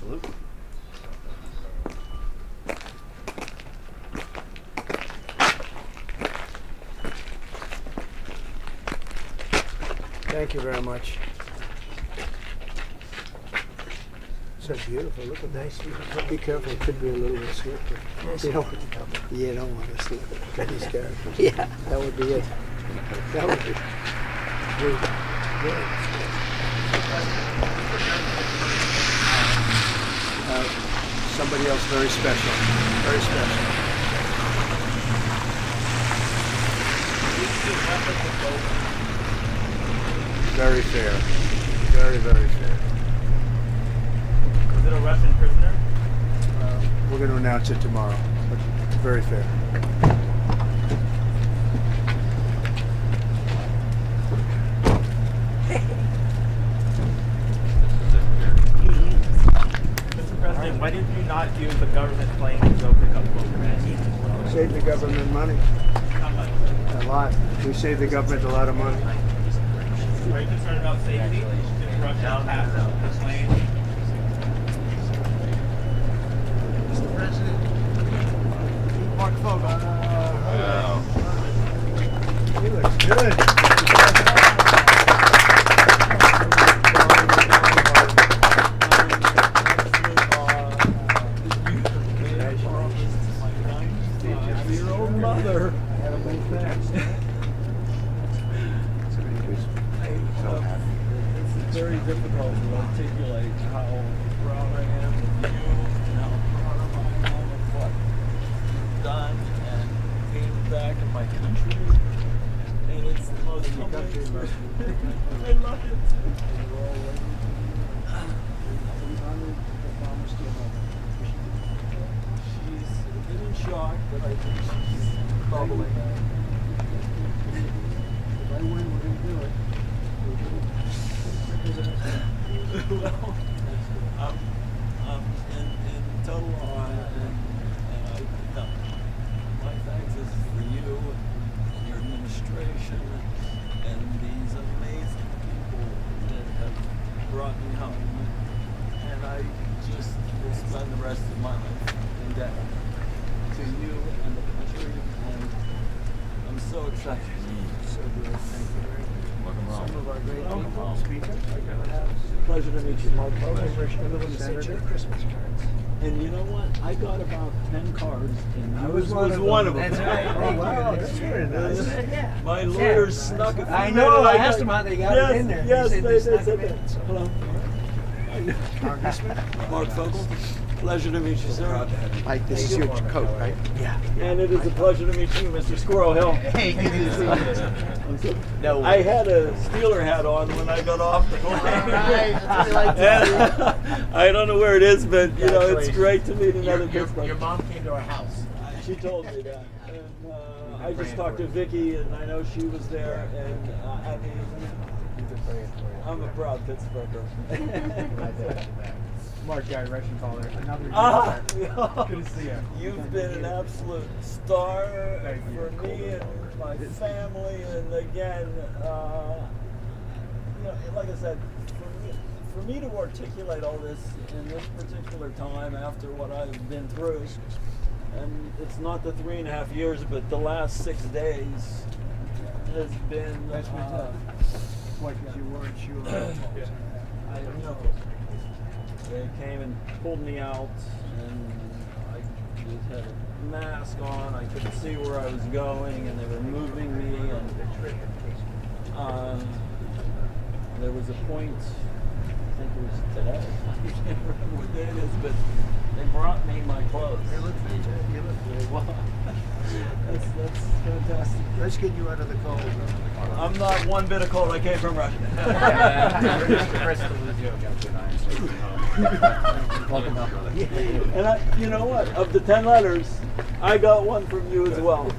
Absolutely. Thank you very much. So beautiful. Look at that. Be careful. It could be a little bit slippery. You don't want to slip it. These characters. Yeah. That would be it. That would be good. Somebody else very special. Very special. Very fair. Very, very fair. Is it a Russian prisoner? We're going to announce it tomorrow, but very fair. Mr. President, why did you not use the government plane to go pick up Wilkerman? Save the government money. How much? A lot. We save the government a lot of money. Are you concerned about safety? If Russia passed the plane? Mr. President, Marc Fogel. Wow. He looks good. Your own mother. It's very difficult to articulate how proud I am of you and how proud I am of what you've done and being back in my country. And it's the most humbling. I love it. She's a bit in shock, but I think she's bubbling. If I win, we're going to do it. Well, I'm in total awe, and I, no, my thanks is for you and your administration and these amazing people that have brought me home. And I just will spend the rest of my life in debt to you and the country, and I'm so excited. So good. Thank you very much. Some of our great people. Speaker. Pleasure to meet you, Mark Fogel. Senator. Christmas cards. And you know what? I got about 10 cards, and I yours was was one of them. That's right. Oh, wow. That's very nice. Yeah. My lawyers snuck a few I know. in. I asked them how they got it in there. Yes, They they said said they that. snuck it in. Hello. Congressman. Marc Fogel. Pleasure to meet you, sir. Mike, this is your coat, right? Yeah. And it is a pleasure to meet you, Mr. Squirrel Hill. Hey, good to see you. No I had a Steeler hat on when I got off the plane. And I don't know where it is, but you know, it's great to meet another Pittsburgh. Your mom came to our house. She told me that. And I just talked to Vicky, and I know she was there. And I mean, I'm a proud Pittsburgher. Mark, Gary, Russian caller. Another Good to see you. You've been an absolute star Thank you. for me and my family, and again, you know, like I said, for me to articulate all this in this particular time after what I've been through, and it's not the 3.5 years, but the last 6 days has been. What, you weren't sure? I don't know. They came and pulled me out, and I just had a mask on. I couldn't see where I was going, and they were moving me. And there was a point, I think it was today. I can't remember what day it is, but they brought me my clothes. You look fantastic. You look good. Wow. That's fantastic. Let's get you out of the cold. I'm not one bit of cold. I came from Russia. And you know what? Of the 10 letters, I got one from you as well.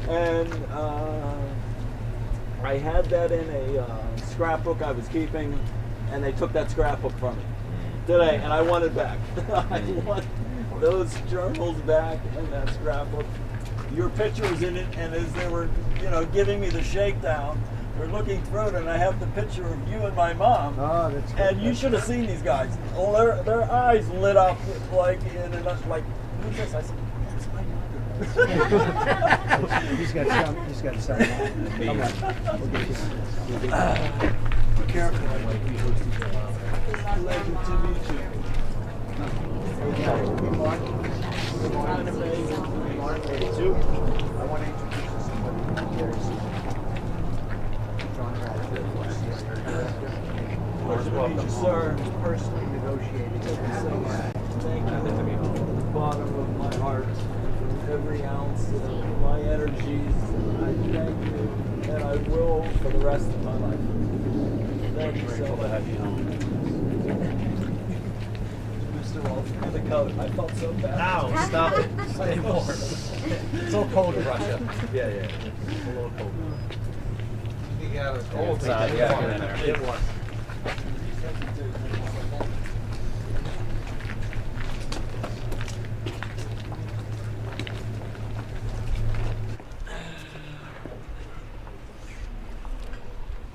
And I had that in a scrapbook I was keeping, and they took that scrapbook from me today, and I want it back. I want those journals back and that scrapbook. Your picture was in it, and as they were, you know, giving me the shakedown, We're looking through it, and I have the picture of you and my mom. Oh, that's good. And you should have seen these guys. Well, their eyes lit up like in a like. Who's this? I said, that's my mother. He's got some. Come on. We'll get you some. Be careful. Pleasure to meet you. Mark. Mark, me too. I want to introduce you to somebody. There's John Radcliffe. Pleasure to meet you, sir. Personally negotiating. Thank you so much. Thank you from the bottom of my heart, every ounce of my energies. I thank you, and I will for the rest of my life. Thank you so much. Mr. Walsh, and the coat. I felt so bad. Ow, stop it. Stay warm. It's so cold in Russia. Yeah. It's a little cold. It's cold side, yeah. In there. It was.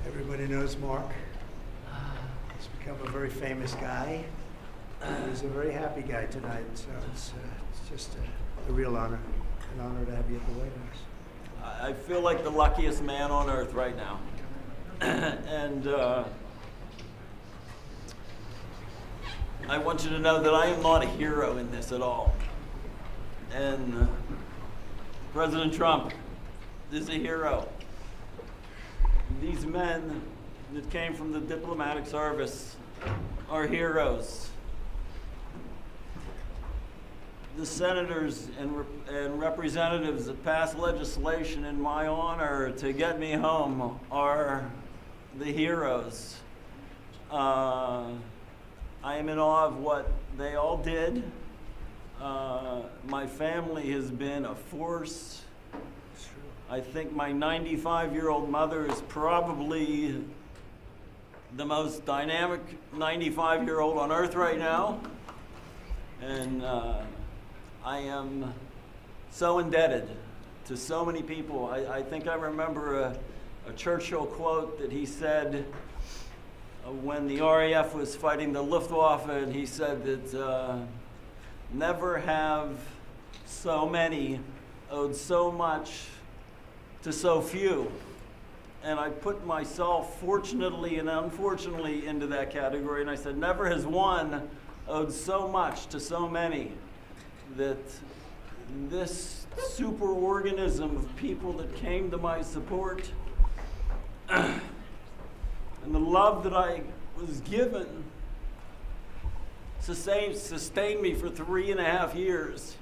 Everybody knows Mark. He's become a very famous guy. He's a very happy guy tonight, so it's just a real honor, an honor to have you at the White House. I feel like the luckiest man on earth right now. And I want you to know that I am not a hero in this at all. And President Trump is a hero. These men that came from the diplomatic service are heroes. The senators and representatives that passed legislation in my honor to get me home are the heroes. I am in awe of what they all did. My family has been a force. I think my 95-year-old mother is probably the most dynamic 95-year-old on earth right now. And I am so indebted to so many people. I think I remember a Churchill quote that he said when the RAF was fighting the Luftwaffe, and he said that never have so many owed so much to so few. And I put myself, fortunately and unfortunately, into that category, and I said, never has one owed so much to so many, that this superorganism of people that came to my support and the love that I was given sustained me for 3.5 years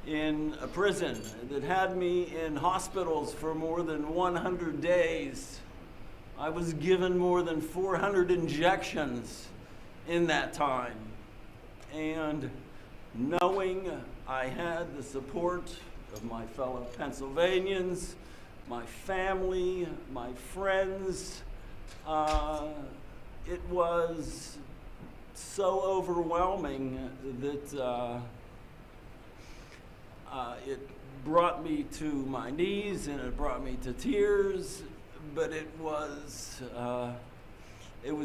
in a prison, that had me in hospitals for more than 100 days. I was given more than 400 injections in that time. And knowing I had the support of my fellow Pennsylvanians, my family, my friends, it was so overwhelming that it brought me to my knees, and it brought me to tears, but it was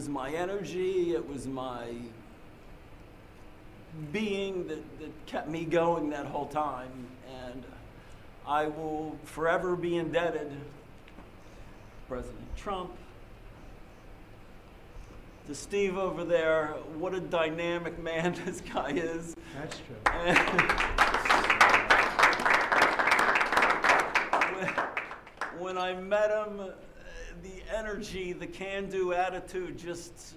my energy, it was my being that kept me going that whole time. And I will forever be indebted to President Trump, to Steve over there. What a dynamic man this guy is. That's true. When I met him, the energy, the can-do attitude just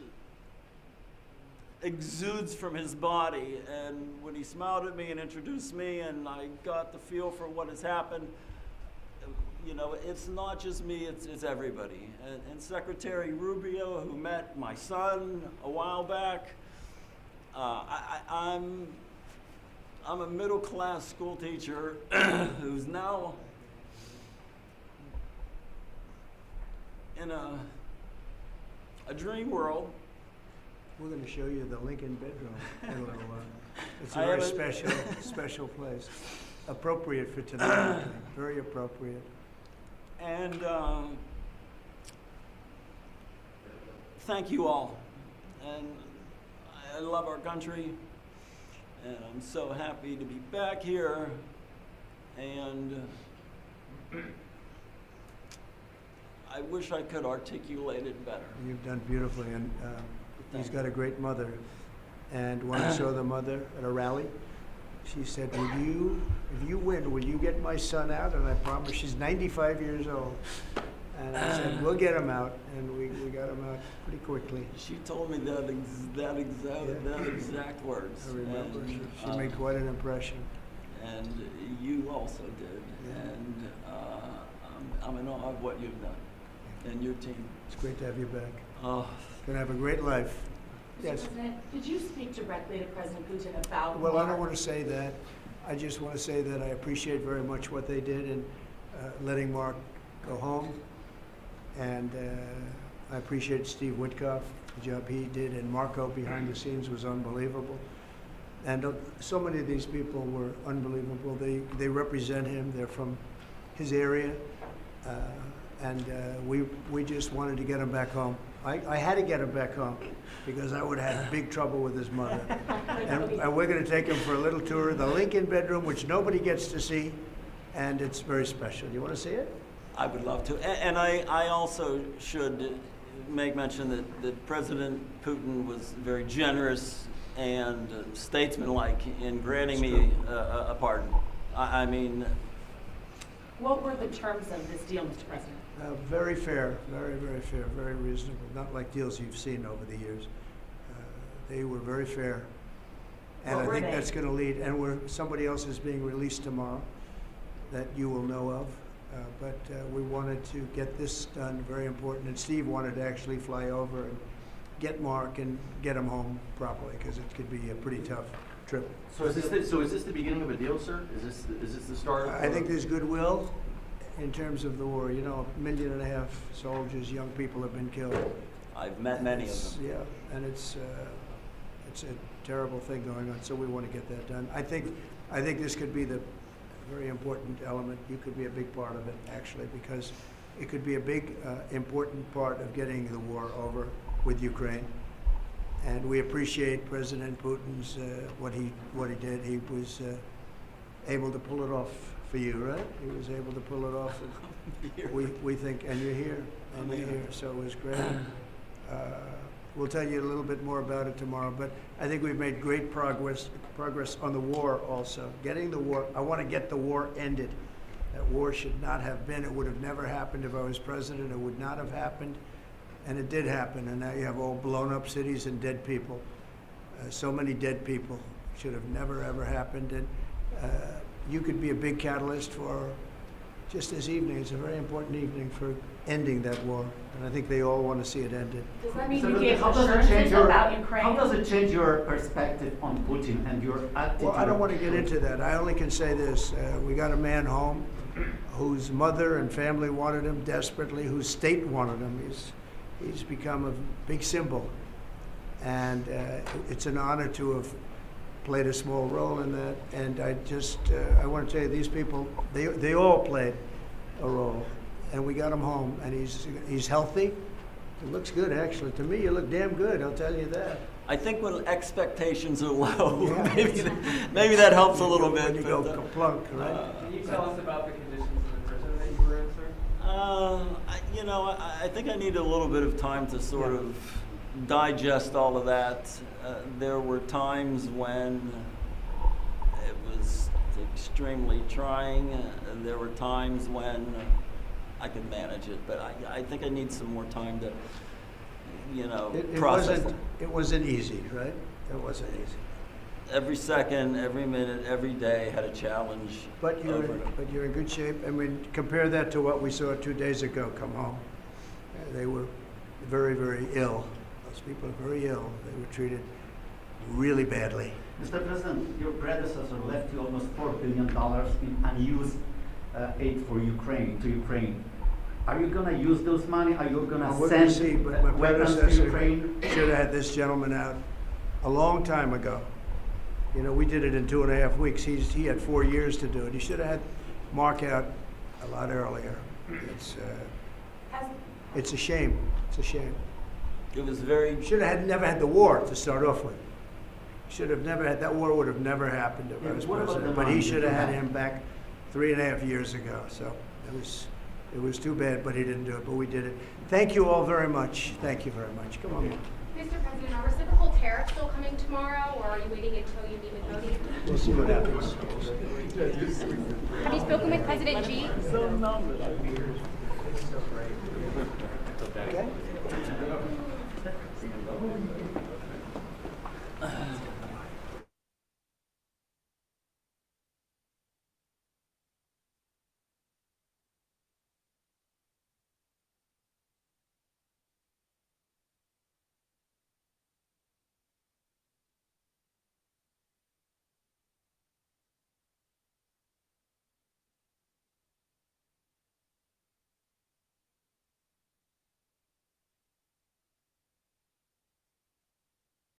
exudes from his body. And when he smiled at me and introduced me, and I got the feel for what has happened, you know, it's not just me, it's everybody. And Secretary Rubio, who met my son a while back, I'm a middle-class school teacher who's now in a dream world. We're going to show you the Lincoln bedroom in a little while. It's a very special place. Appropriate for tonight, I think. Very appropriate. And thank you all. And I love our country. And I'm so happy to be back here. And I wish I could articulate it better. You've done beautifully, and he's got a great mother. And when I saw the mother at a rally, she said, if you win, will you get my son out? And I promised. She's 95 years old. And I said, we'll get him out. And we got him out pretty quickly. She told me that exact words. I remember. And, She made quite an impression. And you also did. Yeah. And I'm in awe of what you've done and your team. It's great to have you back. Oh, Gonna have a great life. Mr. Yes. President, did you speak directly to President Putin about Well, I don't Mark? want to say that. I just want to say that I appreciate very much what they did in letting Mark go home. And I appreciate Steve Witkoff, the job he did, and Marco behind the scenes was unbelievable. And so many of these people were unbelievable. They represent him. They're from his area. And we just wanted to get him back home. I had to get him back home because I would have had big trouble with his mother. And we're going to take him for a little tour of the Lincoln bedroom, which nobody gets to see, and it's very special. Do you want to see it? I would love to. And I also should make mention that President Putin was very generous and statesmanlike in granting me a pardon. I mean... What were the terms of this deal, Mr. President? Very fair, very, very fair, very reasonable. Not like deals you've seen over the years. They were very fair. And What I were think they? that's going to lead, and somebody else is being released tomorrow that you will know of. But we wanted to get this done, very important. And Steve wanted to actually fly over and get Mark and get him home properly, because it could be a pretty tough trip. So is this the beginning of a deal, sir? Is this the start? I think there's goodwill in terms of the war. You know, 1.5 million soldiers, young people have been killed. I've met many of them. Yeah, and it's a terrible thing going on. So we want to get that done. I think this could be the very important element. You could be a big part of it, actually, because it could be a big, important part of getting the war over with Ukraine. And we appreciate President Putin's what he did. He was able to pull it off for you, right? He was able to pull it off. We think, and you're here, so it was great. We'll tell you a little bit more about it tomorrow, but I think we've made great progress on the war also. Getting the war, I want to get the war ended. That war should not have been. It would have never happened if I was president. It would not have happened. And it did happen, and now you have all blown up cities and dead people. So many dead people. Should have never, ever happened. And you could be a big catalyst for just this evening. It's a very important evening for ending that war. And I think they all want to see it ended. Does that mean So you gave how does it change assurances your about Ukraine? How does it change your perspective on Putin and your attitude? Well, I don't want to get into that. I only can say this. We got a man home whose mother and family wanted him desperately, whose state wanted him. He's become a big symbol. And it's an honor to have played a small role in that. And I want to tell you, these people, they all played a role. And we got him home, and he's healthy. It looks good, actually. To me, you look damn good, I'll tell you that. I think when expectations are low, Yeah. maybe that helps a little bit. When you go but, kaplunk, right? Can you tell us about the conditions in the prison that you were in, sir? I think I need a little bit of time to sort of digest all of that. There were times when it was extremely trying. There were times when I could manage it, but I think I need some more time to, process it. It wasn't easy, right? It wasn't easy. Every second, every minute, every day had a challenge. But you're in good shape. I mean, compare that to what we saw 2 days ago come home. They were very, very ill. Those people are very ill. They were treated really badly. Mr. President, your predecessor left you almost $4 billion in unused aid for Ukraine. Are you going to use those money? Are you going Well, we're to gonna send see, but my weapons to predecessor Ukraine? should have had this gentleman out a long time ago. We did it in 2.5 weeks. He had 4 years to do it. He should have had Mark out a lot earlier. It's a shame. It's a shame. It was very. Should have never had the war to start off with. Should have never had, that war would have never happened if I was What about president. the But he money? should have had him back 3.5 years ago. So it was too bad, but he didn't do it, but we did it. Thank you all very much. Thank you very much. Come on. Mr. President, are reciprocal tariffs still coming tomorrow, or are you waiting until you meet with Modi? We'll see what happens. Have you spoken with President Xi? Some numbers. Okay?